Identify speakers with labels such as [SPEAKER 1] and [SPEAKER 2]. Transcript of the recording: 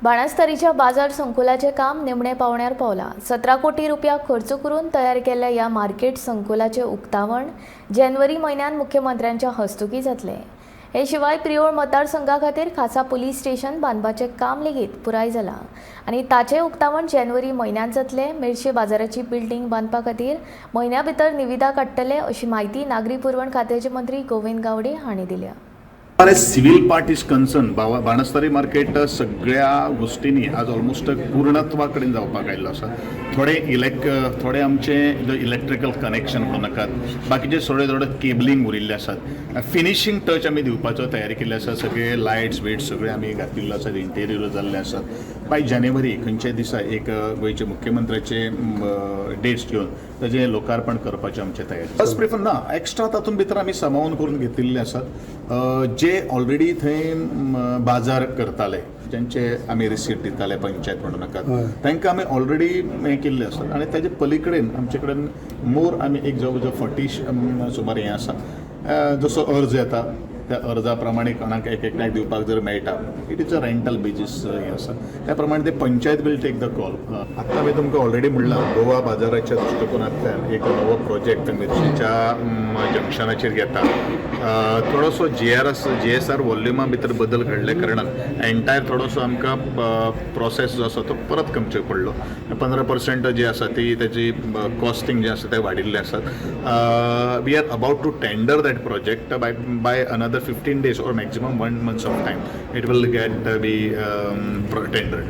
[SPEAKER 1] बाणस्तारीच्या बाजार संकुलाचे काम निमणे पावण्यार पावला। 17 कोटी रुपया खर्च करून तयार केल्ल्या या मार्केट संकुलाचे उक्तावण जानेवारी म्हयन्यात मुख्यमंत्र्यांच्या हस्तुकी जातले। हे शिवाय प्रियोळ मतदारसंघा खातीर खासा पुलीस स्टेशन बांदपाचें काम लेगीत पुराय जाला आनी ताचे उक्तावण जानेवारी म्हयन्यात जातले। मेर्शे बाजाराची बिल्डिंग बांदपा खातीर म्हयन्या भितर निविदा काडटले अशी माहिती नागरी पुरवण खात्याचे मंत्री गोविंद गावडे हांणी दिल्या।
[SPEAKER 2] सिव्हिल पार्ट इज कन्सर्न बाणस्तारी मार्केट सगळ्या गोष्टींनी आज ऑलमोस्ट पूर्णत्वा कडेन जावपाक आयिल्लो आसा। थोडे आमचे इलेक्ट्रिकल कनेक्शन म्हणनाकात, बाकीचे थोडे केबलिंग उरिल्ले आसात। फिनिशिंग टच आमी दिवपाचो तयारी केल्ली आसा। सगळे लायट्स वेट्स सगळे आमी घातिल्लो आसात, इंटेरियर जाल्ले आसात। बाय जानेवारी खंयच्या दिसा एक गोंयचे मुख्यमंत्र्याचे डेट्स घेवन ताजें लोकार्पण करपाचें आमचे तयारी। फर्स्ट प्रिफर ना एक्स्ट्रा तातूंत भितर आमी सामावून करून घेतिल्ले आसात। जे ऑलरेडी थंय बाजार करताले, ज्यांचे आमी रिसीट दिताले पंचायत म्हणून नाकात, तांकां आमी ऑलरेडी हें केल्ले आसात। आनी ताजे पलीकडेन आमचे कडेन मोर आमी एक जवळ जवळ 40 सुमार हें आसा। जसो अर्ज येता त्या अर्जा प्रमाणे कोणाक एक एकट्याक दिवपाक जर मेळटा, it is a rental basis हें आसा। त्या प्रमाणे ते panchayat will take the call. आतां हांवें तुमकां ऑलरेडी म्हणलां, गोवा बाजाराच्या दृश्टिकोनांतल्यान एक नवो प्रोजेक्ट मिर्शेच्या जंक्शनाचेर येता। थोडोसो GSR वॉल्युमा भितर बदल घडले कारणान एंटायर थोडोसो आमकां प्रोसेस जो आसा तो परत करचो पडलो। 15% जे आसा ती त्याची कॉस्टिंग जे आसा ते वाडिल्ले आसात। We are about to tender that project by another 15 days or maximum 1 month of time. It will get be tendered.